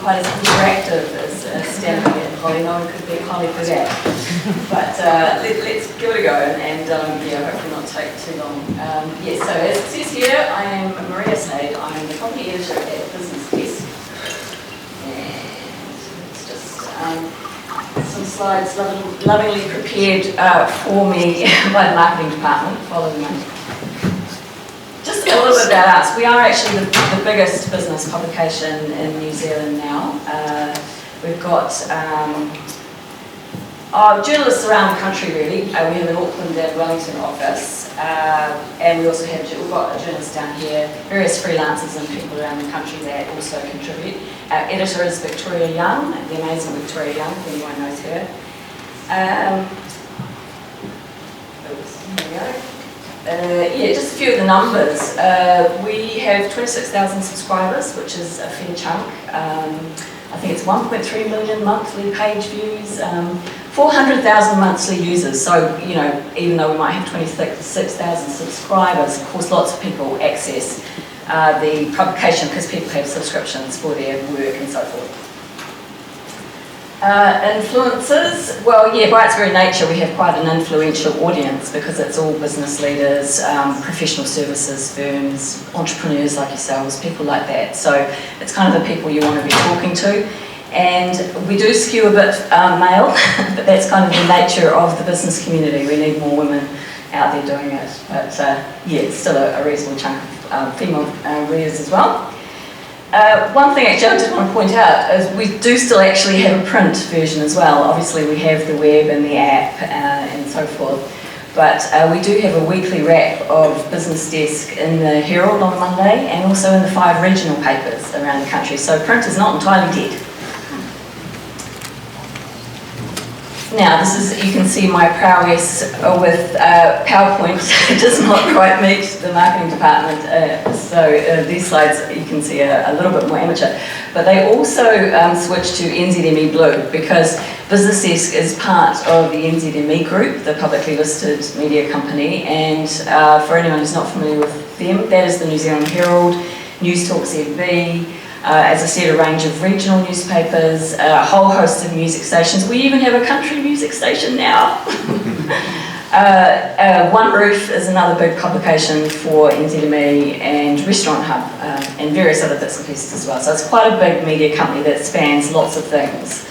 quite as interactive as standing here. Holly, no one could be Holly for that. But let's give it a go, and yeah, hopefully not take too long. Yes, so as it says here, I am Maria Slade. I'm the property editor at BusinessDesk. And it's just some slides lovingly prepared for me by the marketing department. Follow them in. Just a little bit about us. We are actually the biggest business publication in New Zealand now. We've got journalists around the country really. We have an Auckland and Wellington office, and we've got a journalist down here, various freelancers and people around the country that also contribute. Our editor is Victoria Young, the amazing Victoria Young, if anyone knows her. Here we go. Yeah, just a few of the numbers. We have 26,000 subscribers, which is a fair chunk. I think it's 1.3 million monthly page views, 400,000 monthly users. So, you know, even though we might have 26,000 subscribers, of course, lots of people access the publication because people have subscriptions for their work and so forth. Influencers, well, yeah, by its very nature, we have quite an influential audience because it's all business leaders, professional services firms, entrepreneurs like yourselves, people like that. So it's kind of the people you want to be talking to. And we do skew a bit male, but that's kind of the nature of the business community. We need more women out there doing it. But yeah, it's still a reasonable chunk of female readers as well. One thing actually I did want to point out is we do still actually have a print version as well. Obviously we have the web and the app and so forth, but we do have a weekly wrap of BusinessDesk in the Herald on Monday and also in the 5 regional papers around the country, so print is not entirely dead. Now, this is, you can see my prowess with PowerPoint. It does not quite meet the marketing department, so these slides you can see are a little bit more amateur. But they also switched to NZME Blue because BusinessDesk is part of the NZME group, the publicly listed media company, and for anyone who's not familiar with them, that is the New Zealand Herald, Newstalk ZB, as I said, a range of regional newspapers, a whole host of music stations. We even have a country music station now. One Roof is another big publication for NZME, and Restaurant Hub, and various other bits and pieces as well. So it's quite a big media company that spans lots of things.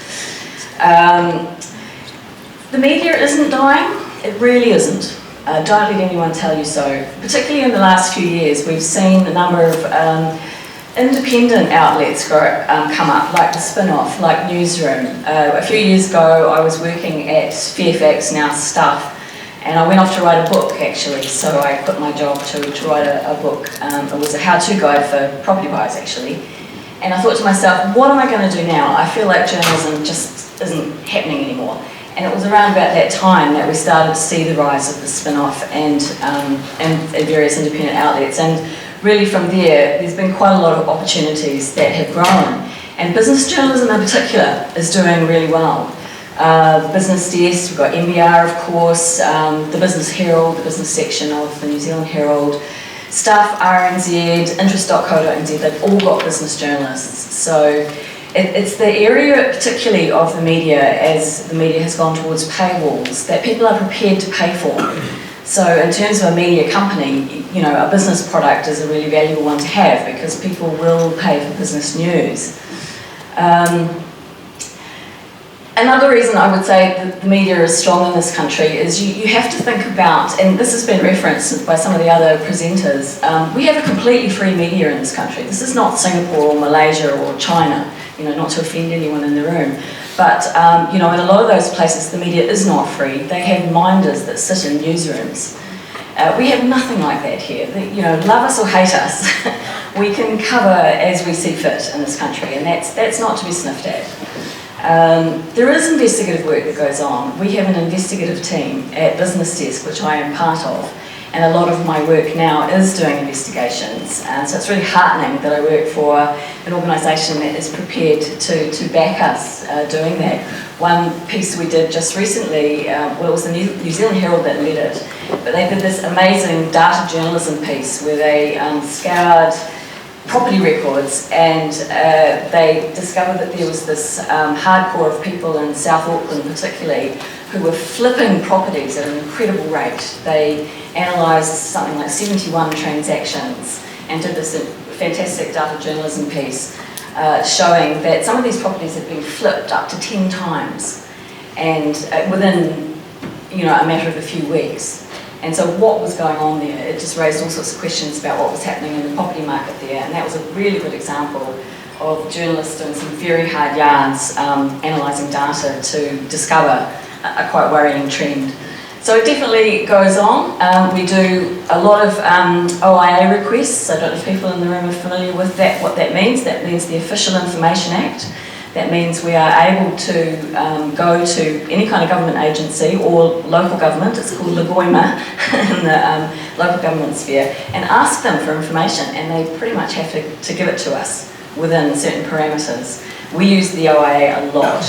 The media isn't dying. It really isn't. Don't let anyone tell you so. Particularly in the last few years, we've seen a number of independent outlets come up, like The Spinoff, like Newsroom. A few years ago, I was working at Fairfax, now Stuff, and I went off to write a book, actually. So I quit my job to write a book. It was a how-to guide for property buyers, actually. And I thought to myself, what am I going to do now? I feel like journalism just isn't happening anymore. And it was around about that time that we started to see the rise of The Spinoff and various independent outlets. And really from there's been quite a lot of opportunities that have grown. And business journalism in particular is doing really well. The BusinessDesk, we've got NBR of course, the Business Herald, the business section of the New Zealand Herald, Stuff, RNZ, Interest.co.nz, they've all got business journalists. So it's the area particularly of the media, as the media has gone towards paywalls, that people are prepared to pay for. So in terms of a media company, you know, a business product is a really valuable one to have because people will pay for business news. Another reason I would say that the media is strong in this country is you have to think about, and this has been referenced by some of the other presenters, we have a completely free media in this country. This is not Singapore or Malaysia or China, you know, not to offend anyone in the room. But, you know, in a lot of those places, the media is not free. They have minders that sit in newsrooms. We have nothing like that here. You know, love us or hate us, we can cover as we see fit in this country, and that's not to be sniffed at. There is investigative work that goes on. We have an investigative team at BusinessDesk, which I am part of, and a lot of my work now is doing investigations. So it's really heartening that I work for an organisation that is prepared to back us doing that. One piece we did just recently, well, it was the New Zealand Herald that led it, but they did this amazing data journalism piece where they scoured property records, and they discovered that there was this hardcore of people in South Auckland particularly who were flipping properties at an incredible rate. They analysed something like 71 transactions and did this fantastic data journalism piece showing that some of these properties had been flipped up to 10 times, and within a matter of a few weeks. And so what was going on there? It just raised all sorts of questions about what was happening in the property market there, and that was a really good example of journalists doing some very hard yards analysing data to discover a quite worrying trend. So it definitely goes on. We do a lot of OIA requests. I don't know if people in the room are familiar with that, what that means. That means the Official Information Act. That means we are able to go to any kind of government agency or local government, it's called Lagoima in the local government sphere, and ask them for information, and they pretty much have to give it to us within certain parameters. We use the OIA a lot.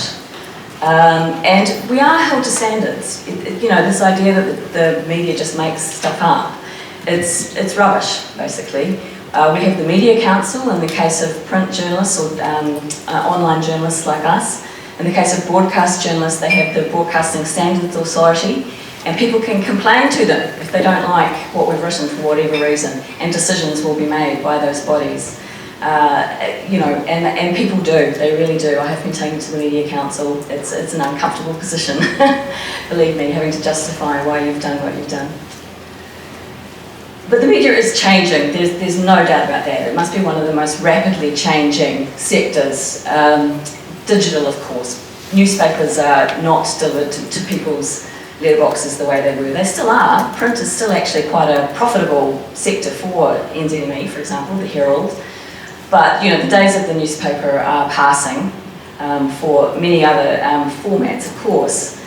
And we are held to standards. This idea that the media just makes stuff up, it's rubbish, basically. We have the Media Council in the case of print journalists or online journalists like us. In the case of broadcast journalists, they have the Broadcasting Standards Authority, and people can complain to them if they don't like what we've written for whatever reason, and decisions will be made by those bodies. And people do, they really do. I have been taken to the Media Council. It's an uncomfortable position, believe me, having to justify why you've done what you've done. But the media is changing, there's no doubt about that. It must be one of the most rapidly changing sectors. Digital, of course. Newspapers are not delivered to people's letterboxes the way they were. They still are. Print is still actually quite a profitable sector for NZME, for example, the Herald. But the days of the newspaper are passing for many other formats, of course.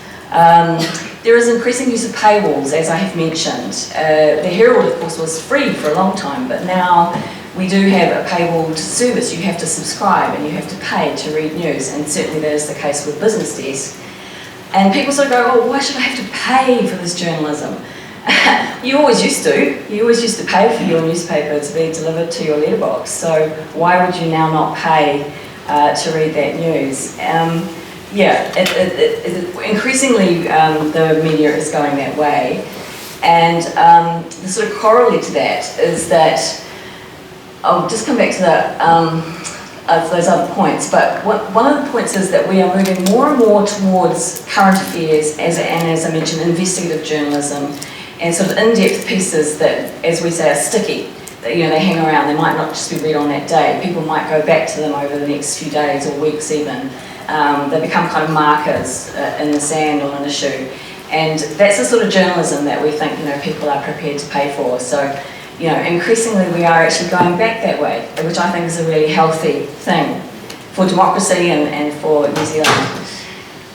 There is increasing use of paywalls, as I have mentioned. The Herald, of course, was free for a long time, but now we do have a paywalled service. You have to subscribe and you have to pay to read news, and certainly that is the case with BusinessDesk. And people sort of go, oh, why should I have to pay for this journalism? You always used to. You always used to pay for your newspaper to be delivered to your letterbox, so why would you now not pay to read that news? Increasingly the media is going that way, and the sort of corollary to that is that, I'll just come back to those other points, but one of the points is that we are moving more and more towards current affairs and as I mentioned, investigative journalism, and sort of in-depth pieces that, as we say, are sticky. They hang around, they might not just be read on that day, people might go back to them over the next few days or weeks even. They become kind of markers in the sand on an issue, and that's the sort of journalism that we think people are prepared to pay for. So increasingly we are actually going back that way, which I think is a really healthy thing for democracy and for New Zealand.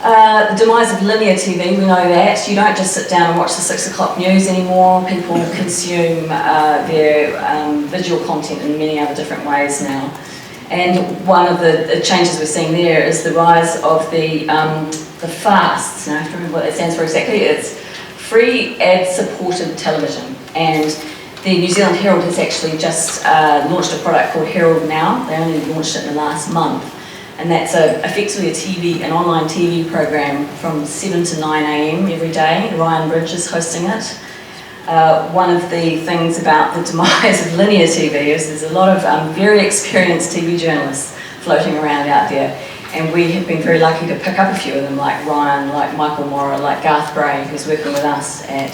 The demise of linear TV, we know that. You don't just sit down and watch the 6 o'clock news anymore. People consume their visual content in many other different ways now. And one of the changes we're seeing there is the rise of the FASTs. Now I have to remember what that stands for exactly. It's free ad-supported television. And the New Zealand Herald has actually just launched a product called Herald Now. They only launched it in the last month. And that's effectively an online TV program from 7 to 9 a.m. every day. Ryan Bridge is hosting it. One of the things about the demise of linear TV is there's a lot of very experienced TV journalists floating around out there, and we have been very lucky to pick up a few of them, like Ryan, like Michael Morrow, like Garth Bray, who's working with us at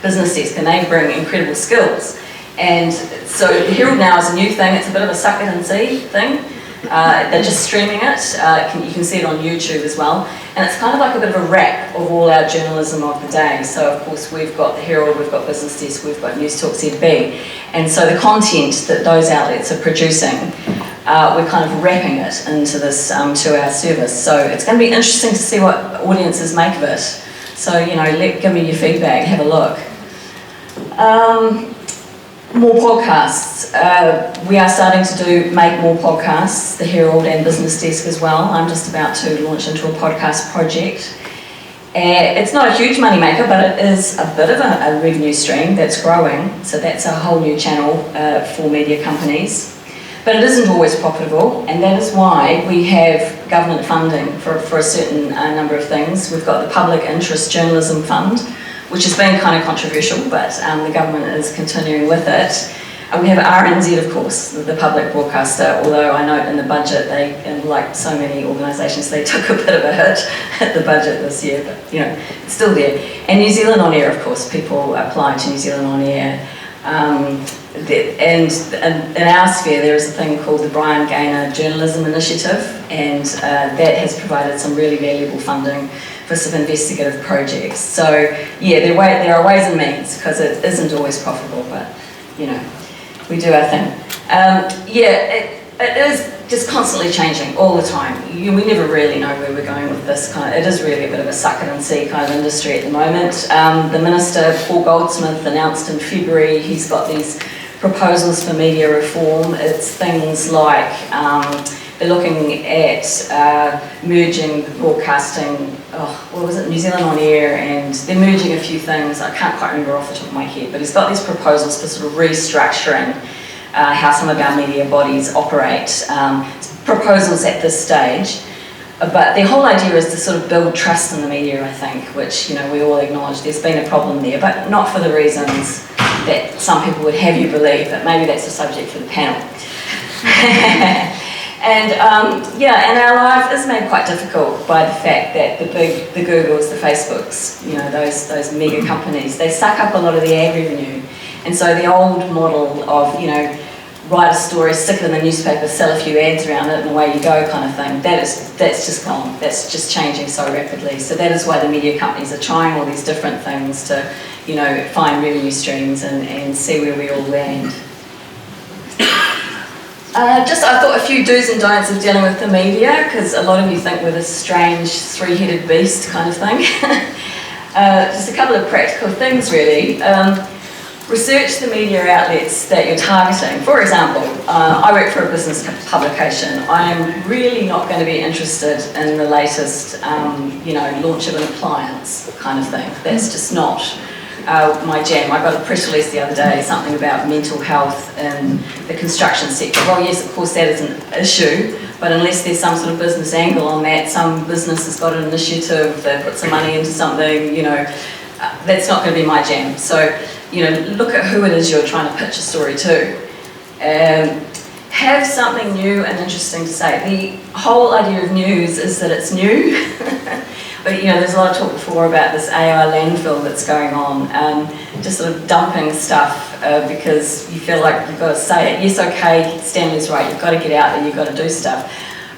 BusinessDesk, and they bring incredible skills. And so Herald Now is a new thing. It's a bit of a suck it and see thing. They're just streaming it. You can see it on YouTube as well. And it's kind of like a bit of a wrap of all our journalism of the day. So of course we've got the Herald, we've got BusinessDesk, we've got Newstalk ZB. And so the content that those outlets are producing, we're kind of wrapping it into this, to our service. So it's going to be interesting to see what audiences make of it. So, give me your feedback, have a look. More podcasts. We are starting to make more podcasts, the Herald and BusinessDesk as well. I'm just about to launch into a podcast project. It's not a huge money maker, but it is a bit of a revenue stream that's growing. So that's a whole new channel for media companies. But it isn't always profitable, and that is why we have government funding for a certain number of things. We've got the Public Interest Journalism Fund, which has been kind of controversial, but the government is continuing with it. And we have RNZ, of course, the public broadcaster, although I note in the budget, they, like so many organisations, they took a bit of a hit at the budget this year, but it's still there. And New Zealand On Air, of course, people apply to New Zealand On Air. And in our sphere, there is a thing called the Brian Gaynor Journalism Initiative, and that has provided some really valuable funding for some investigative projects. So, yeah, there are ways and means, because it isn't always profitable, but, we do our thing. It is just constantly changing all the time. We never really know where we're going with this it is really a bit of a suck it and see kind of industry at the moment. The Minister, Paul Goldsmith, announced in February he's got these proposals for media reform. It's things like they're looking at merging the broadcasting, New Zealand On Air, and they're merging a few things. I can't quite remember off the top of my head, but he's got these proposals for sort of restructuring how some of our media bodies operate. Proposals at this stage, but the whole idea is to sort of build trust in the media, I think, which we all acknowledge there's been a problem there, but not for the reasons that some people would have you believe, but maybe that's a subject for the panel. And our life is made quite difficult by the fact that the Googles, the Facebooks, those mega companies, they suck up a lot of the ad revenue. And so the old model of, write a story, stick it in the newspaper, sell a few ads around it, and away you go kind of thing, that's just gone. That's just changing so rapidly. So that is why the media companies are trying all these different things to, find revenue streams and see where we all land. I thought a few do's and don'ts of dealing with the media, because a lot of you think we're this strange three-headed beast kind of thing. Just a couple of practical things, really. Research the media outlets that you're targeting. For example, I work for a business publication. I am really not going to be interested in the latest, launch of an appliance kind of thing. That's just not my jam. I got a press release the other day, something about mental health in the construction sector. Well, yes, of course that is an issue, but unless there's some sort of business angle on that, some business has got an initiative, they put some money into something, that's not going to be my jam. So, look at who it is you're trying to pitch a story to. Have something new and interesting to say. The whole idea of news is that it's new. But there's a lot of talk before about this AI landfill that's going on, just sort of dumping stuff because you feel like you've got to say it. Yes, okay, Stanley's right, you've got to get out there, you've got to do stuff.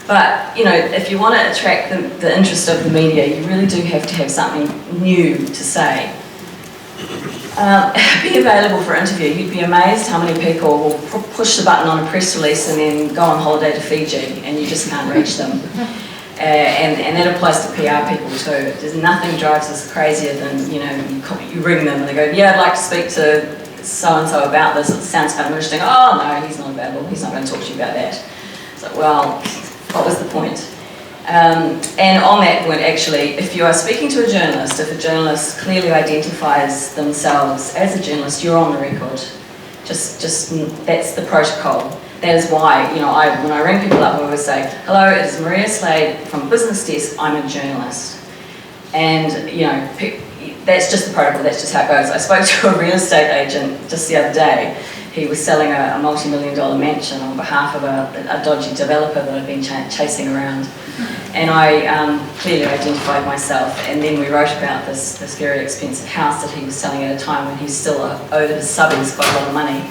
But, if you want to attract the interest of the media, you really do have to have something new to say. Be available for interview. You'd be amazed how many people will push the button on a press release and then go on holiday to Fiji, and you just can't reach them. And that applies to PR people too. There's nothing drives us crazier than, you ring them and they go, yeah, I'd like to speak to so-and-so about this. It sounds kind of interesting. Oh, no, he's not available. He's not going to talk to you about that. So, well, what was the point? And on that point, actually, if you are speaking to a journalist, if a journalist clearly identifies themselves as a journalist, you're on the record. Just that's the protocol. That is why, when I ring people up, I always say, hello, it is Maria Slade from BusinessDesk, I'm a journalist. And, that's just the protocol, that's just how it goes. I spoke to a real estate agent just the other day. He was selling a multi-million-dollar mansion on behalf of a dodgy developer that I'd been chasing around. And I clearly identified myself, and then we wrote about this very expensive house that he was selling at a time when he still owed his subbies quite a lot of money.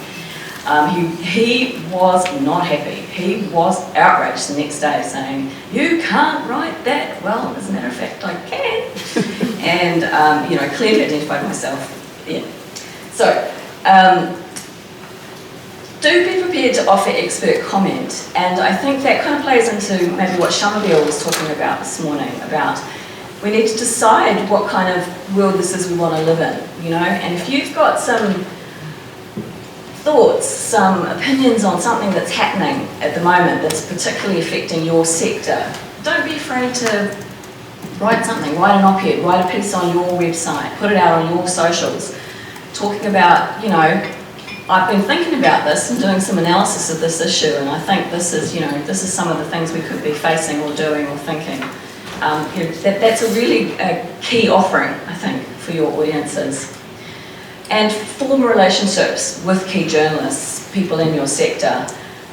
He was not happy. He was outraged the next day, saying, "You can't write that." Well, as a matter of fact, I can. And clearly identified myself. Yeah. So, do be prepared to offer expert comment, and I think that kind of plays into maybe what Shamabeel was talking about this morning. About we need to decide what kind of world this is we want to live in. And if you've got some thoughts, some opinions on something that's happening at the moment that's particularly affecting your sector, don't be afraid to write something, write an op-ed, write a piece on your website, put it out on your socials, talking about, I've been thinking about this and doing some analysis of this issue, and I think this is, this is some of the things we could be facing or doing or thinking. That's a really key offering, I think, for your audiences. And form relationships with key journalists, people in your sector.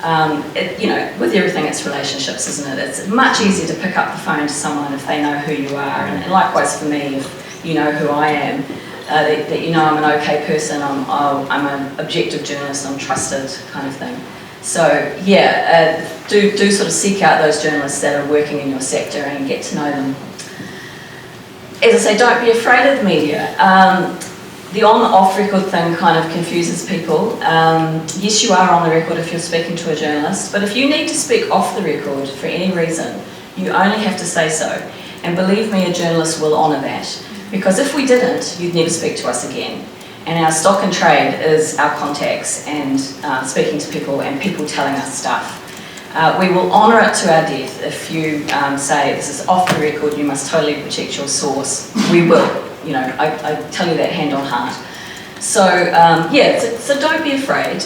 With everything, it's relationships, isn't it? It's much easier to pick up the phone to someone if they know who you are, and likewise for me, if you know who I am, that I'm an okay person, I'm an objective journalist, I'm trusted, kind of thing. So yeah, do sort of seek out those journalists that are working in your sector and get to know them. As I say, don't be afraid of the media. The on-off record thing kind of confuses people. Yes, you are on the record if you're speaking to a journalist, but if you need to speak off the record for any reason, you only have to say so. And believe me, a journalist will honour that. Because if we didn't, you'd never speak to us again. And our stock and trade is our contacts and speaking to people and people telling us stuff. We will honour it to our death if you say this is off the record, you must totally protect your source. We will. I tell you that hand on heart. So so don't be afraid.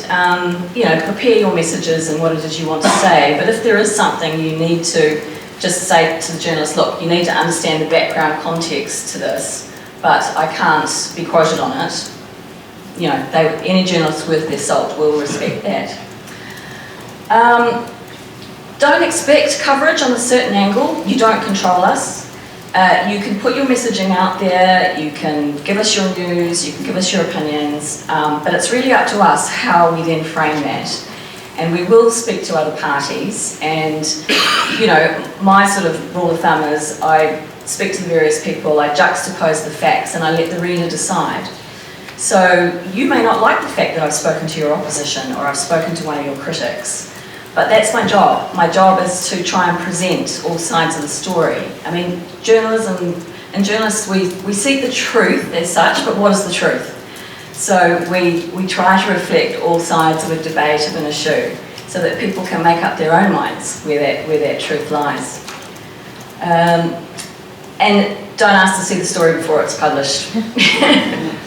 Prepare your messages and what it is you want to say. But if there is something you need to just say to the journalist, look, you need to understand the background context to this, but I can't be quoted on it. Any journalist worth their salt will respect that. Don't expect coverage on a certain angle. You don't control us. You can put your messaging out there, you can give us your news, you can give us your opinions, but it's really up to us how we then frame that. And we will speak to other parties, and my sort of rule of thumb is I speak to the various people, I juxtapose the facts, and I let the reader decide. So you may not like the fact that I've spoken to your opposition or I've spoken to one of your critics. But that's my job. My job is to try and present all sides of the story. I mean, journalism and journalists, we seek the truth as such, but what is the truth? So we try to reflect all sides of a debate of an issue so that people can make up their own minds where that truth lies. And don't ask to see the story before it's published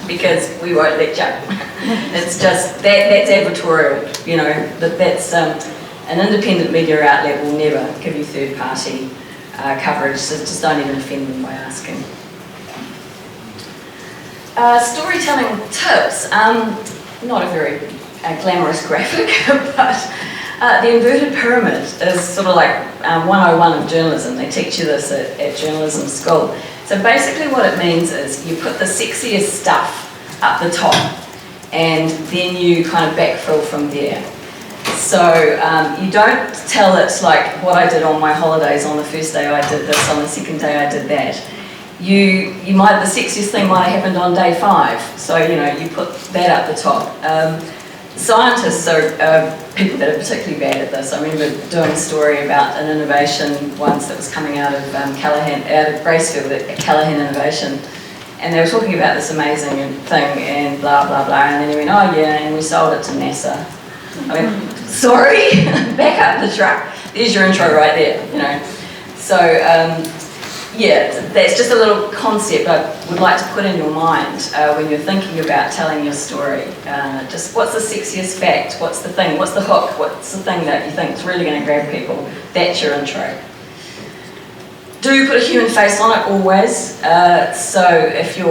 because we won't let you. It's just, that's advertorial, that's... An independent media outlet will never give you third-party coverage, so just don't even offend them by asking. Storytelling tips. Not a very glamorous graphic, but the inverted pyramid is sort of like 101 of journalism. They teach you this at journalism school. So basically what it means is you put the sexiest stuff up the top and then you kind of backfill from there. So you don't tell it like what I did on my holidays. On the first day I did this, on the second day I did that. The sexiest thing might have happened on day 5. So you put that up the top. Scientists are people that are particularly bad at this. I remember doing a story about an innovation once that was coming out of Gracefield at Callaghan Innovation. And they were talking about this amazing thing and blah, blah, blah. And then they went, oh yeah, and we sold it to NASA. I mean, sorry, back up the truck. There's your intro right there, So, that's just a little concept I would like to put in your mind when you're thinking about telling your story. Just what's the sexiest fact? What's the thing? What's the hook? What's the thing that you think is really going to grab people? That's your intro. Do put a human face on it always. So if you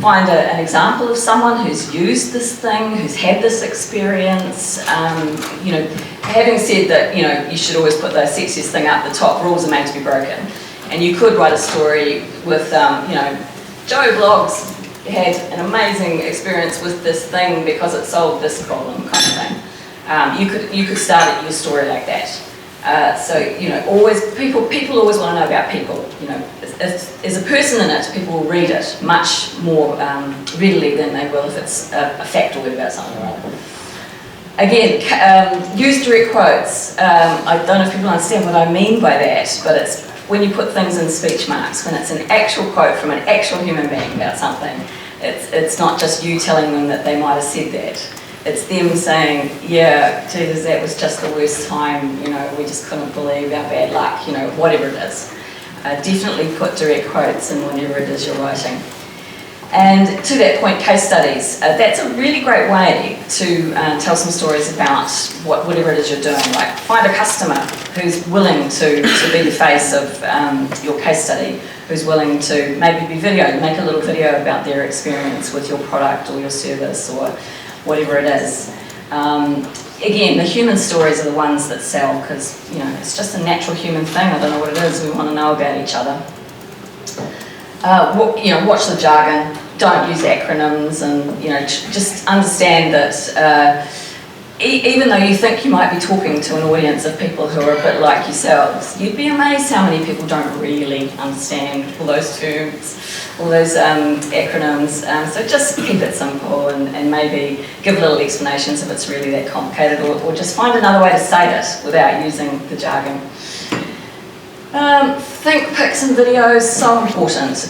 find an example of someone who's used this thing, who's had this experience, having said that, you should always put the sexiest thing up the top, rules are made to be broken. And you could write a story with, Joe Bloggs had an amazing experience with this thing because it solved this problem, kind of thing. You could start your story like that. Always people always want to know about people. If there's a person in it, people will read it much more readily than they will if it's a factoid about something or other. Again, use direct quotes. I don't know if people understand what I mean by that, but it's when you put things in speech marks, when it's an actual quote from an actual human being about something. It's not just you telling them that they might have said that. It's them saying, yeah, Jesus, that was just the worst time, we just couldn't believe our bad luck, whatever it is. Definitely put direct quotes in whatever it is you're writing. And to that point, case studies. That's a really great way to tell some stories about whatever it is you're doing. Like find a customer who's willing to be the face of your case study, who's willing to maybe be videoed, make a little video about their experience with your product or your service or whatever it is. Again, the human stories are the ones that sell because, you know, it's just a natural human thing. I don't know what it is. We want to know about each other. Watch the jargon. Don't use acronyms, and just understand that even though you think you might be talking to an audience of people who are a bit like yourselves, you'd be amazed how many people don't really understand all those terms, all those acronyms. So just keep it simple and maybe give little explanations if it's really that complicated, or just find another way to say it without using the jargon. Think pics and videos, so important.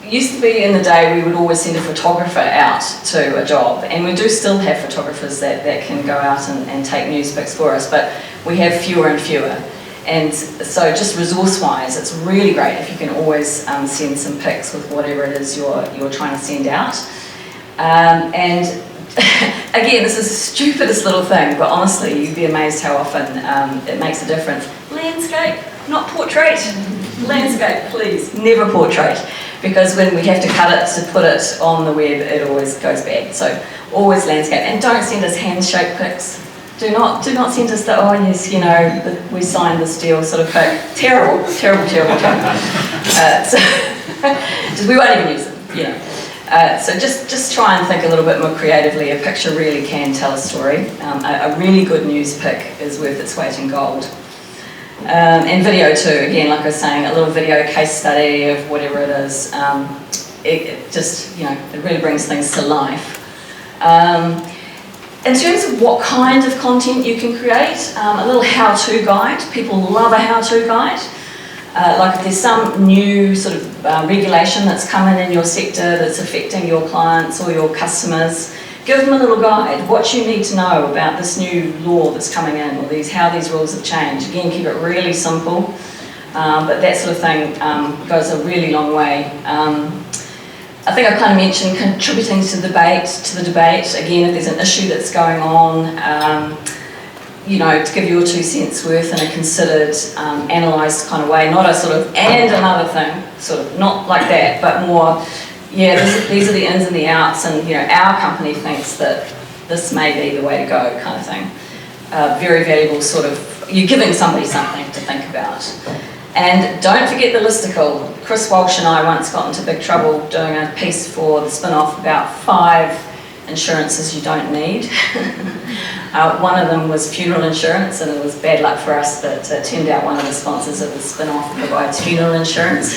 Used to be in the day we would always send a photographer out to a job, and we do still have photographers that can go out and take news pics for us, but we have fewer and fewer. And so just resource-wise, it's really great if you can always send some pics with whatever it is you're trying to send out. And again, this is the stupidest little thing, but honestly, you'd be amazed how often it makes a difference. Landscape, not portrait. Landscape, please, never portrait. Because when we have to cut it to put it on the web, it always goes bad. So always landscape, and don't send us handshake pics. Do not send us the, oh yes, we signed this deal sort of pic. Terrible. So we won't even use them. So just try and think a little bit more creatively. A picture really can tell a story. A really good news pic is worth its weight in gold. And video too, again, like I was saying, a little video case study of whatever it is. It just, it really brings things to life. In terms of what kind of content you can create, a little how-to guide. People love a how-to guide. Like if there's some new sort of regulation that's come in your sector that's affecting your clients or your customers, give them a little guide, what you need to know about this new law that's coming in, or how these rules have changed. Again, keep it really simple, but that sort of thing goes a really long way. I think I kind of mentioned contributing to the debate. Again, if there's an issue that's going on, to give your 2 cents worth in a considered, analysed kind of way, not a sort of and another thing, sort of not like that, but more. Yeah, these are the ins and the outs, and our company thinks that this may be the way to go, kind of thing. Very valuable sort of, you're giving somebody something to think about. And don't forget the listicle. Chris Walsh and I once got into big trouble doing a piece for The Spinoff about 5 insurances you don't need. One of them was funeral insurance, and it was bad luck for us that it turned out one of the sponsors of The Spinoff provides funeral insurance.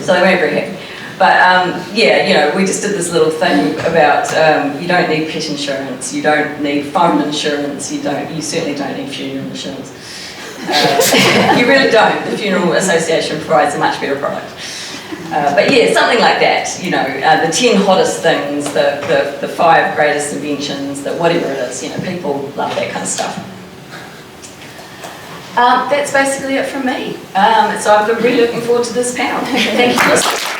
So they weren't very happy. But we just did this little thing about you don't need pet insurance, you don't need phone insurance, you certainly don't need funeral insurance. You really don't. The Funeral Association provides a much better product. But yeah, something like that. The 10 hottest things, the 5 greatest inventions, whatever it is. People love that kind of stuff. That's basically it from me. So I'm really looking forward to this panel. Thank you for listening.